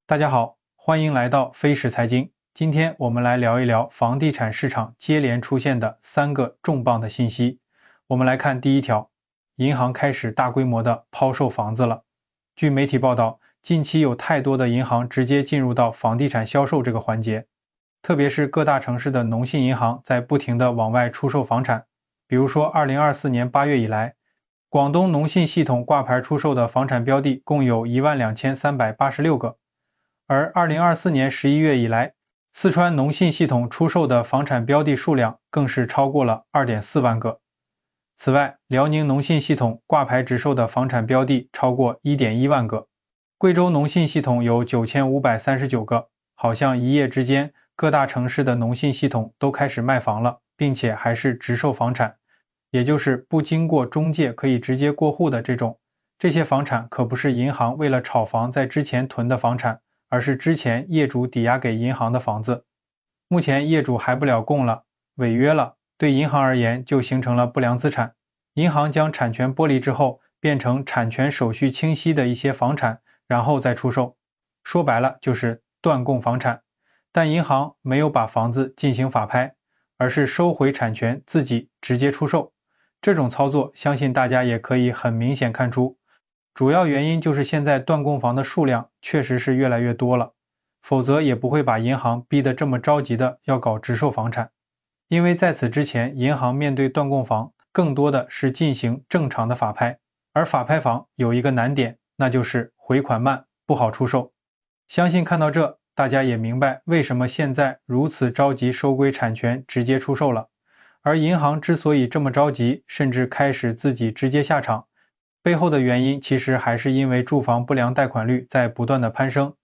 大家好，欢迎来到飞时财经。今天我们来聊一聊房地产市场接连出现的3个重磅的信息。我们来看第一条，银行开始大规模的抛售房子了。据媒体报道，近期有太多的银行直接进入到房地产销售这个环节，特别是各大城市的农信银行在不停的往外出售房产。比如说2024年8月以来，广东农信系统挂牌出售的房产标的共有12386个。而2024年11月以来，四川农信系统出售的房产标的数量更是超过了2.4万个。此外，辽宁农信系统挂牌直售的房产标的超过1.1万个，贵州农信系统有9539个。好像一夜之间，各大城市的农信系统都开始卖房了，并且还是直售房产，也就是不经过中介可以直接过户的这种。这些房产可不是银行为了炒房在之前囤的房产，而是之前业主抵押给银行的房子。目前业主还不了供了，违约了，对银行而言就形成了不良资产。银行将产权剥离之后，变成产权手续清晰的一些房产，然后再出售。说白了就是断供房产。但银行没有把房子进行法拍，而是收回产权自己直接出售。这种操作相信大家也可以很明显看出，主要原因就是现在断供房的数量确实是越来越多了，否则也不会把银行逼得这么着急的要搞直售房产。因为在此之前，银行面对断供房更多的是进行正常的法拍，而法拍房有一个难点，那就是回款慢，不好出售。相信看到这，大家也明白为什么现在如此着急收归产权直接出售了。而银行之所以这么着急，甚至开始自己直接下场，背后的原因其实还是因为住房不良贷款率在不断的攀升。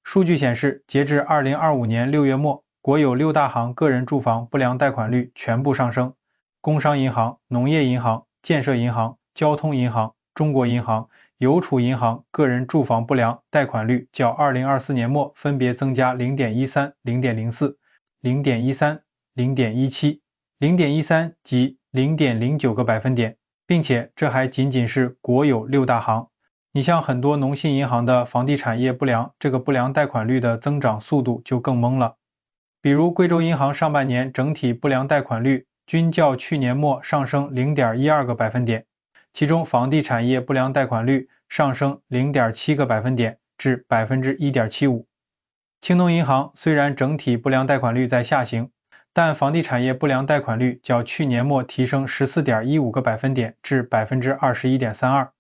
数据显示，截至2025年6月末，国有6大行个人住房不良贷款率全部上升，工商银行、农业银行、建设银行、交通银行、中国银行、邮储银行个人住房不良贷款率较2024年末分别增加 0.13、0.04、0.13、0.17、0.13及 0.09个百分点，并且这还仅仅是国有6大行。你像很多农信银行的房地产业不良，这个不良贷款率的增长速度就更猛了。比如贵州银行上半年整体不良贷款率均较去年末上升 0.12个百分点，其中房地产业不良贷款率上升 0.7个百分点至 1.75%。青农银行虽然整体不良贷款率在下行，但房地产业不良贷款率较去年末提升 14.15个百分点至 21.32%。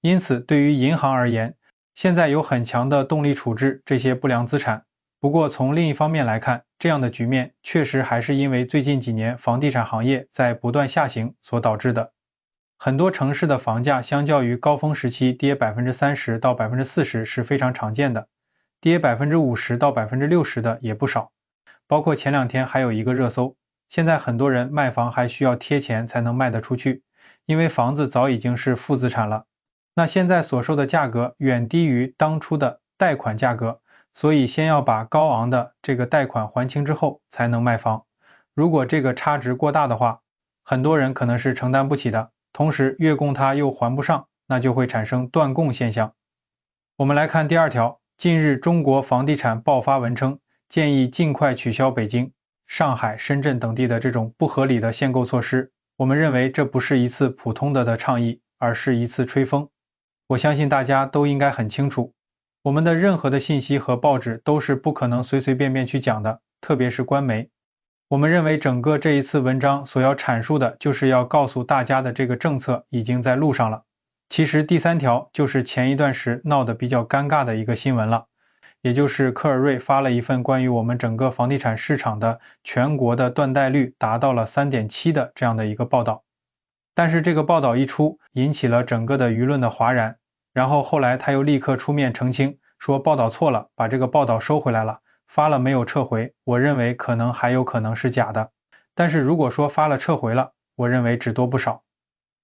因此，对于银行而言，现在有很强的动力处置这些不良资产。不过从另一方面来看，这样的局面确实还是因为最近几年房地产行业在不断下行所导致的。很多城市的房价相较于高峰时期跌 30% 到 40% 是非常常见的，跌 50% 到 60% 的也不少。包括前2天还有一个热搜，现在很多人卖房还需要贴钱才能卖得出去，因为房子早已经是负资产了。那现在所售的价格远低于当初的贷款价格，所以先要把高昂的这个贷款还清之后才能卖房。如果这个差值过大的话，很多人可能是承担不起的，同时月供他又还不上，那就会产生断供现象。我们来看第2条，近日中国房地产爆发文称，建议尽快取消北京、上海、深圳等地的这种不合理的限购措施。我们认为这不是一次普通的倡议，而是一次吹风。我相信大家都应该很清楚，我们的任何的信息和报纸都是不可能随随便便去讲的，特别是官媒。我们认为整个这一次文章所要阐述的就是要告诉大家的这个政策已经在路上了。其实第3条就是前一段时闹得比较尴尬的一个新闻了，也就是科尔瑞发了一份关于我们整个房地产市场的全国的断贷率达到了 3.7 的这样的一个报道。但是这个报道一出，引起了整个的舆论的哗然，然后后来他又立刻出面澄清，说报道错了，把这个报道收回来了，发了没有撤回，我认为还有可能是假的。但是如果说发了撤回了，我认为只多不少。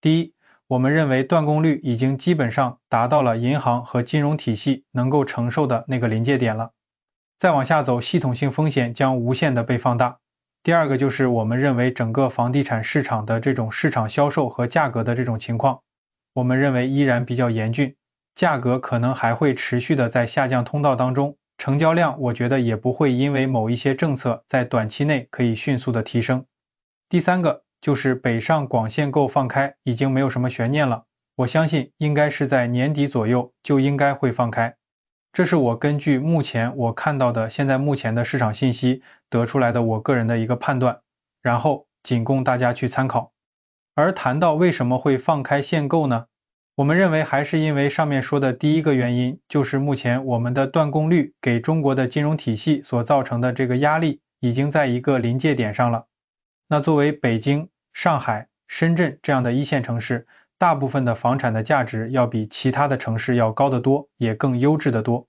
第一，我们认为断供率已经基本上达到了银行和金融体系能够承受的那个临界点了，再往下走，系统性风险将无限的被放大。第2个就是我们认为整个房地产市场的这种市场销售和价格的这种情况，我们认为依然比较严峻，价格可能还会持续的在下降通道当中，成交量我觉得也不会因为某一些政策在短期内可以迅速的提升。第三个就是北上广限购放开已经没有什么悬念了，我相信应该是在年底左右就应该会放开。这是我根据目前我看到的现在目前的市场信息得出来的我个人的一个判断，然后仅供大家去参考。而谈到为什么会放开限购呢？我们认为还是因为上面说的第一个原因，就是目前我们的断供率给中国的金融体系所造成的这个压力已经在一个临界点上了。那作为北京、上海、深圳这样的一线城市，大部分的房产的价值要比其他的城市要高得多，也更优质得多。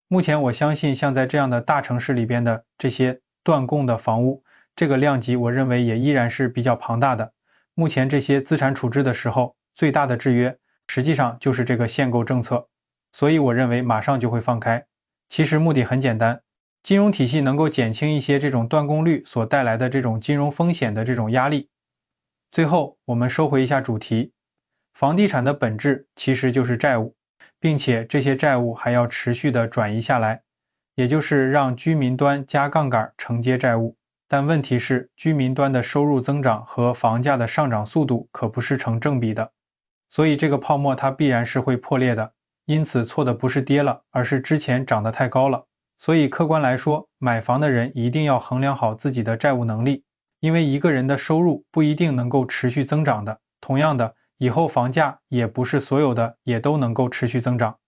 目前我相信像在这样的大城市里边的这些断供的房屋，这个量级我认为也依然是比较庞大的。目前这些资产处置的时候，最大的制约实际上就是这个限购政策，所以我认为马上就会放开。其实目的很简单，金融体系能够减轻一些这种断供率所带来的这种金融风险的这种压力。最后我们收回一下主题，房地产的本质其实就是债务，并且这些债务还要持续的转移下来，也就是让居民端加杠杆承接债务。但问题是，居民端的收入增长和房价的上涨速度可不是成正比的，所以这个泡沫它必然是会破裂的。因此错的不是跌了，而是之前涨得太高了。所以客观来说，买房的人一定要衡量好自己的债务能力，因为一个人的收入不一定能够持续增长的。同样的，以后房价也不是所有的也都能够持续增长。